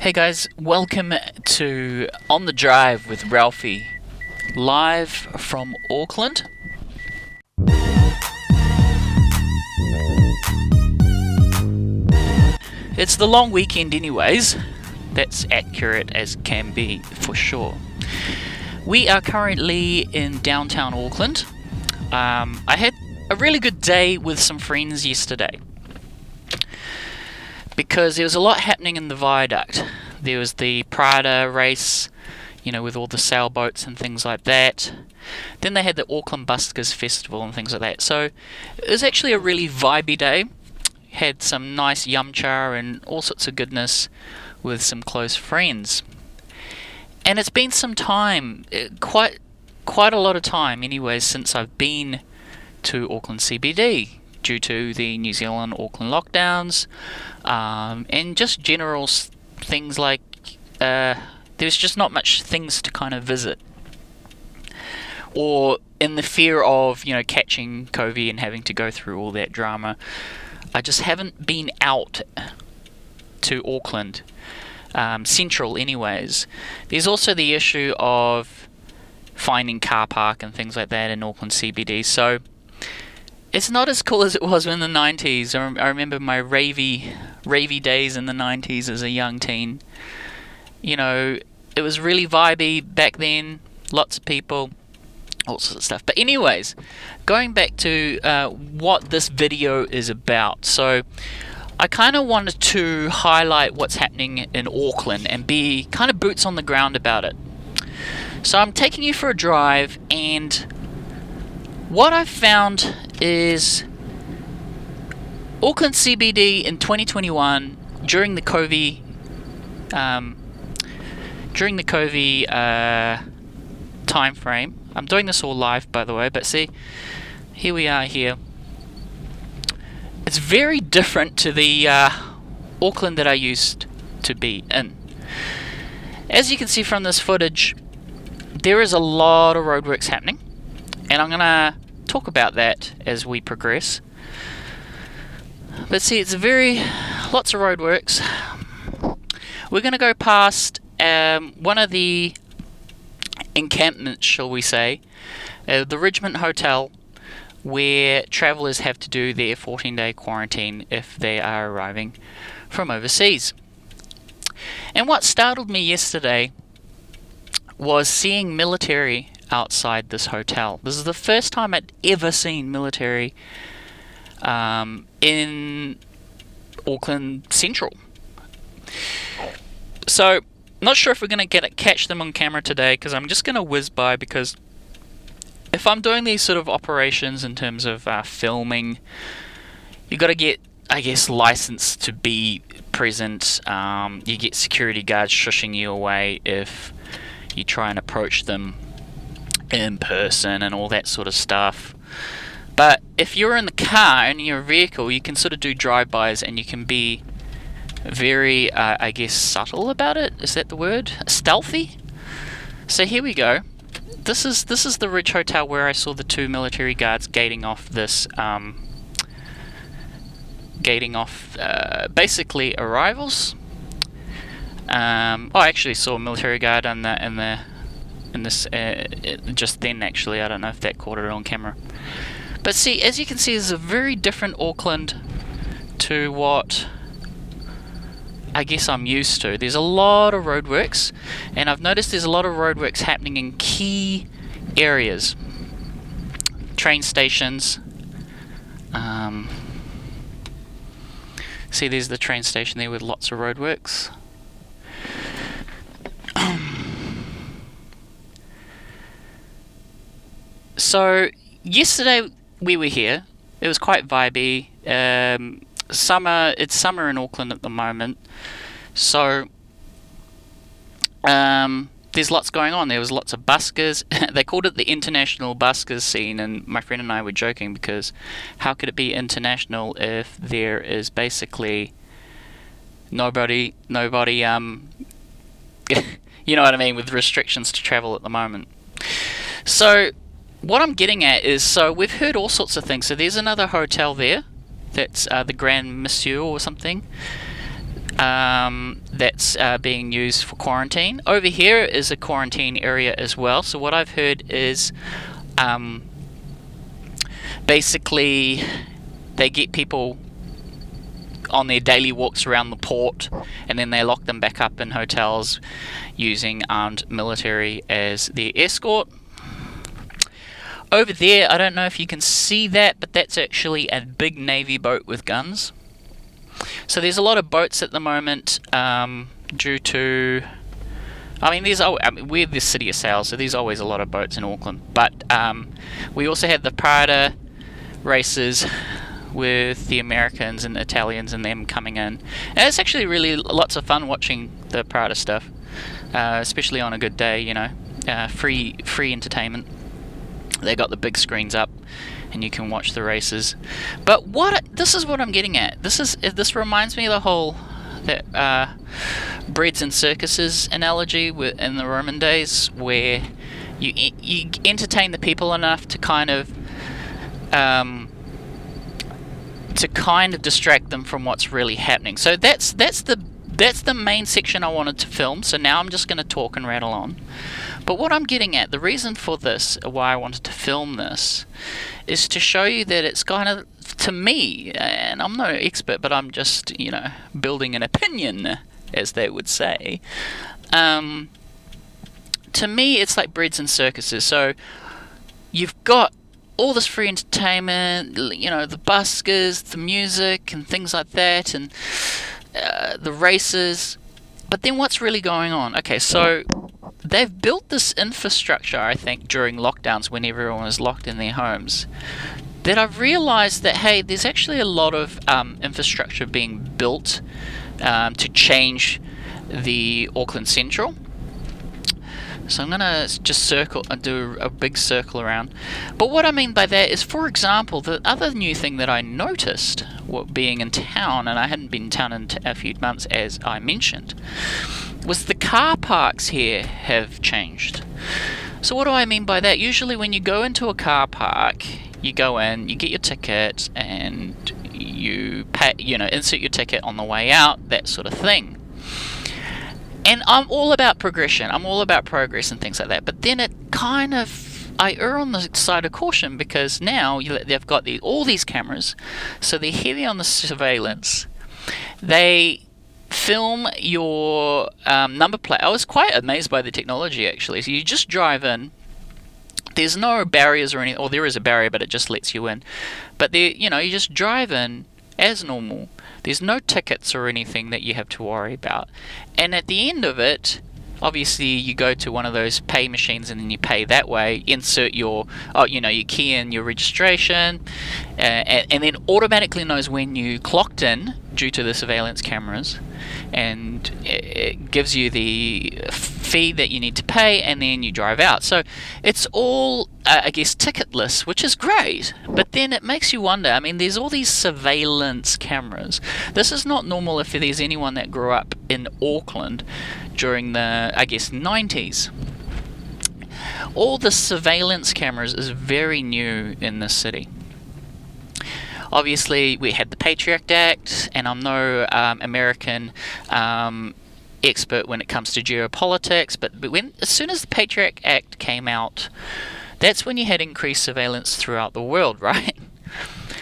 Hey guys, welcome to On the Drive with Ralphie, live from Auckland. It's the long weekend anyways, that's accurate as can be for sure. We are currently in downtown Auckland. I had a really good day with some friends yesterday, because there was a lot happening in the viaduct. There was the Prada race, with all the sailboats and things like that. Then they had the Auckland Buskers Festival and things like that. So it was actually a really vibey day. Had some nice yum cha and all sorts of goodness with some close friends. And it's been some time, quite a lot of time anyways, since I've been to Auckland CBD. Due to the New Zealand Auckland lockdowns, and just general things like there's just not much things to kind of visit, or in the fear of catching COVID and having to go through all that drama. I just haven't been out to Auckland Central anyways. There's also the issue of finding car park and things like that in Auckland CBD, so it's not as cool as it was in the 90s. I remember my ravey days in the 90s as a young teen. It was really vibey back then, lots of people, all sorts of stuff. But anyways, going back to what this video is about. So I kind of wanted to highlight what's happening in Auckland and be kind of boots on the ground about it. So I'm taking you for a drive, and what I've found is Auckland CBD in 2021 during the COVID time frame. I'm doing this all live, by the way, but see, here we are here. It's very different to the Auckland that I used to be in. As you can see from this footage, there is a lot of roadworks happening, and I'm gonna talk about that as we progress. But see, it's lots of roadworks. We're gonna go past one of the encampments, shall we say, the Ridgemont Hotel, where travellers have to do their 14-day quarantine if they are arriving from overseas. And what startled me yesterday was seeing military outside this hotel. This is the first time I'd ever seen military in Auckland Central. So, not sure if we're going to catch them on camera today, because I'm just going to whiz by, because if I'm doing these sort of operations in terms of filming, you got to get, I guess, licensed to be present. You get security guards shushing you away if you try and approach them in person and all that sort of stuff. But if you're in the car, in your vehicle, you can sort of do drive-bys, and you can be very, I guess, subtle about it. Is that the word? Stealthy? So here we go. This is the Ridge Hotel where I saw the two military guards gating off this, basically arrivals. I actually saw a military guard in this just then, actually. I don't know if that caught it on camera. But see, as you can see, there's a very different Auckland to what I guess I'm used to. There's a lot of roadworks, and I've noticed there's a lot of roadworks happening in key areas. Train stations. See, there's the train station there with lots of roadworks. So yesterday we were here. It was quite vibey. It's summer in Auckland at the moment, so there's lots going on. There was lots of buskers. They called it the international buskers scene, and my friend and I were joking, because how could it be international if there is basically nobody you know what I mean, with restrictions to travel at the moment. So what I'm getting at is, so we've heard all sorts of things. So there's another hotel there, that's the Grand Monsieur or something. that's being used for quarantine. Over here is a quarantine area as well. So what I've heard is basically they get people on their daily walks around the port, and then they lock them back up in hotels using armed military as their escort. Over there, I don't know if you can see that, but that's actually a big Navy boat with guns. So there's a lot of boats at the moment due to... we're the city of sails, so there's always a lot of boats in Auckland. But we also had the Prada races with the Americans and the Italians and them coming in. And it's actually really lots of fun watching the Prada stuff, especially on a good day, you know. Free entertainment. They got the big screens up, and you can watch the races. But this is what I'm getting at. This reminds me of the whole breads and circuses analogy in the Roman days, where you entertain the people enough to kind of distract them from what's really happening. So that's the main section I wanted to film. So now I'm just going to talk and rattle on. But what I'm getting at, the reason for this, why I wanted to film this, is to show you that it's kind of, to me, and I'm no expert, but I'm just, building an opinion, as they would say. To me, it's like breads and circuses. So you've got all this free entertainment, the buskers, the music, and things like that, and the races. But then what's really going on? Okay, so they've built this infrastructure, I think, during lockdowns when everyone was locked in their homes, that I've realized that, hey, there's actually a lot of infrastructure being built to change the Auckland Central. So I'm going to just do a big circle around. But what I mean by that is, for example, the other new thing that I noticed being in town, and I hadn't been in town in a few months as I mentioned, was the car parks here have changed. So what do I mean by that? Usually when you go into a car park, you go in, you get your ticket, and you pay, insert your ticket on the way out, that sort of thing. And I'm all about progression. I'm all about progress and things like that. But then I err on the side of caution, because now they've got all these cameras, so they're heavy on the surveillance. They film your number plate. I was quite amazed by the technology, actually. So you just drive in. There's no barriers or anything. Or there is a barrier, but it just lets you in. But you just drive in as normal. There's no tickets or anything that you have to worry about. And at the end of it, obviously you go to one of those pay machines and then you pay that way, insert you key in your registration, and then automatically knows when you clocked in due to the surveillance cameras, and it gives you the fee that you need to pay, and then you drive out. So it's all, ticketless, which is great. But then it makes you wonder, there's all these surveillance cameras. This is not normal if there's anyone that grew up in Auckland during the, 90s. All the surveillance cameras is very new in this city. Obviously, we had the Patriot Act, and I'm no American expert when it comes to geopolitics, but as soon as the Patriot Act came out, that's when you had increased surveillance throughout the world, right?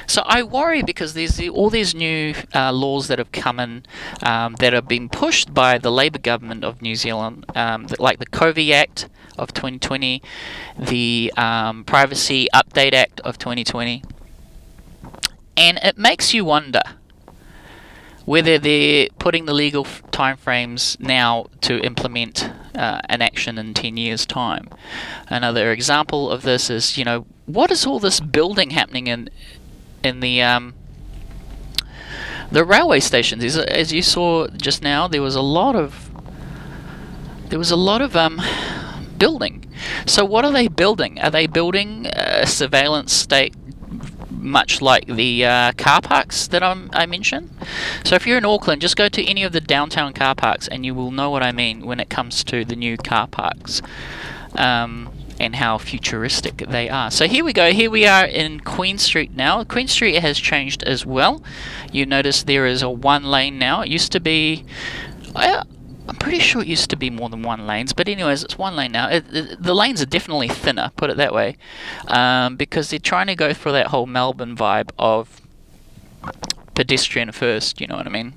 So I worry, because there's all these new laws that have come in that have been pushed by the Labour government of New Zealand, like the COVID Act of 2020, the Privacy Update Act of 2020. And it makes you wonder whether they're putting the legal timeframes now to implement an action in 10 years' time. Another example of this is, what is all this building happening in the railway stations? As you saw just now, there was a lot of building. So what are they building? Are they building a surveillance state, much like the car parks that I mentioned? So if you're in Auckland, just go to any of the downtown car parks and you will know what I mean when it comes to the new car parks and how futuristic they are. So here we go. Here we are in Queen Street now. Queen Street has changed as well. You notice there is a one lane now. It used to be I'm pretty sure it used to be more than one lanes, but anyways, it's one lane now. The lanes are definitely thinner, put it that way, because they're trying to go for that whole Melbourne vibe of pedestrian first, you know what I mean?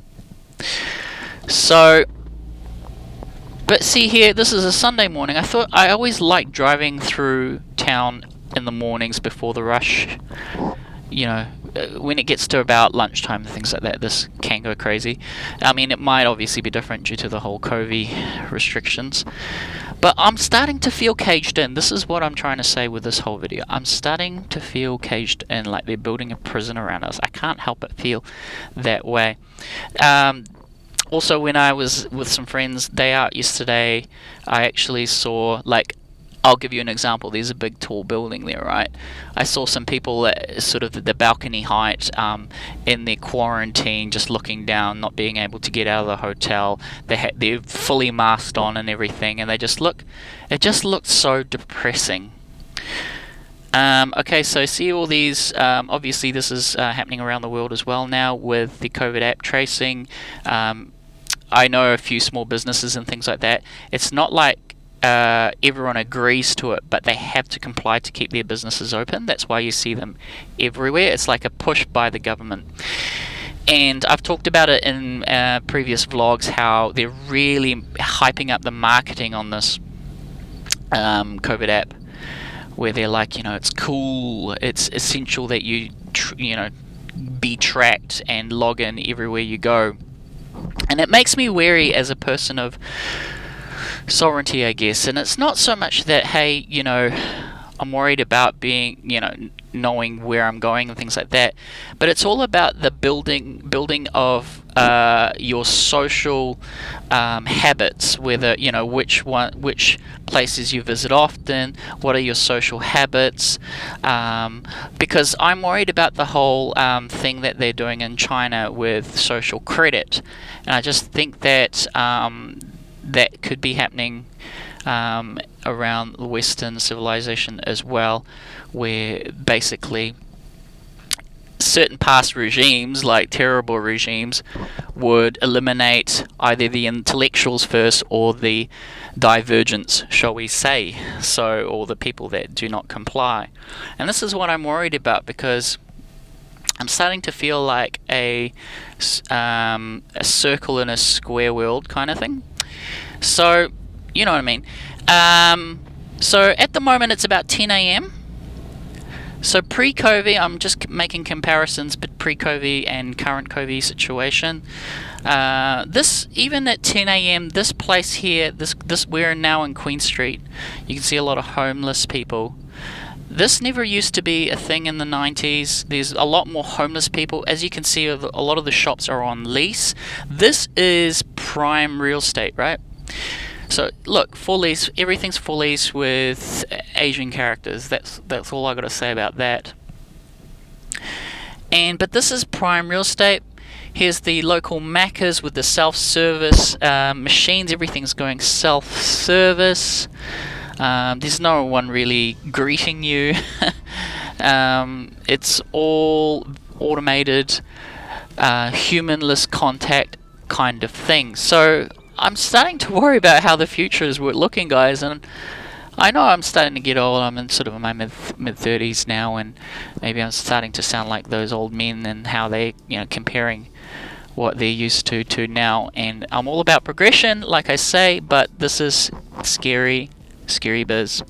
So, but see here, this is a Sunday morning. I always like driving through town in the mornings before the rush. You know, when it gets to about lunchtime and things like that, this can go crazy. I mean, it might obviously be different due to the whole COVID restrictions, but I'm starting to feel caged in. This is what I'm trying to say with this whole video. I'm starting to feel caged in, like they're building a prison around us. I can't help but feel that way. Also, when I was with some friends day out yesterday, I actually saw, like, I'll give you an example. There's a big tall building there, right? I saw some people at sort of the balcony height in their quarantine, just looking down, not being able to get out of the hotel. They're fully masked on and everything, and it just looked so depressing. Okay, so see all these, obviously this is happening around the world as well now with the COVID app tracing. I know a few small businesses and things like that. It's not like everyone agrees to it, but they have to comply to keep their businesses open. That's why you see them everywhere. It's like a push by the government. And I've talked about it in previous vlogs, how they're really hyping up the marketing on this COVID app, where they're like, you know, it's cool, it's essential that you be tracked and log in everywhere you go. And it makes me wary as a person of sovereignty, I guess. And it's not so much that, hey, you know, I'm worried about being, you know, knowing where I'm going and things like that, but it's all about the building of your social habits, whether, you know, which places you visit often, what are your social habits, because I'm worried about the whole thing that they're doing in China with social credit, and I just think that that could be happening around the Western civilization as well, where basically certain past regimes, like terrible regimes, would eliminate either the intellectuals first or the divergents, shall we say, or the people that do not comply. And this is what I'm worried about, because I'm starting to feel like a circle in a square world kind of thing. So, you know what I mean. So at the moment it's about 10 a.m. So pre-COVID, I'm just making comparisons, but pre-COVID and current COVID situation. This, even at 10 a.m, this place here, we're now in Queen Street. You can see a lot of homeless people. This never used to be a thing in the 90s. There's a lot more homeless people. As you can see, a lot of the shops are on lease. This is prime real estate, right? So look, full lease, everything's full lease with Asian characters. That's all I got to say about that. But this is prime real estate. Here's the local Macca's with the self-service machines. Everything's going self-service. There's no one really greeting you. It's all automated, humanless contact kind of thing. So I'm starting to worry about how the future is looking, guys, and I know I'm starting to get old. I'm in sort of my mid-30s now, and maybe I'm starting to sound like those old men and how they, you know, comparing what they're used to now. And I'm all about progression, like I say, but this is scary biz.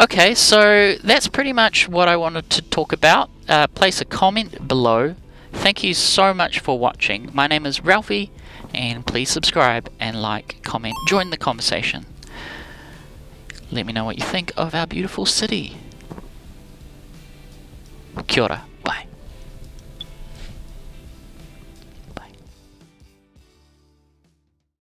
Okay, so that's pretty much what I wanted to talk about. Place a comment below. Thank you so much for watching. My name is Ralphie, and please subscribe and like, comment, join the conversation. Let me know what you think of our beautiful city. Kia ora.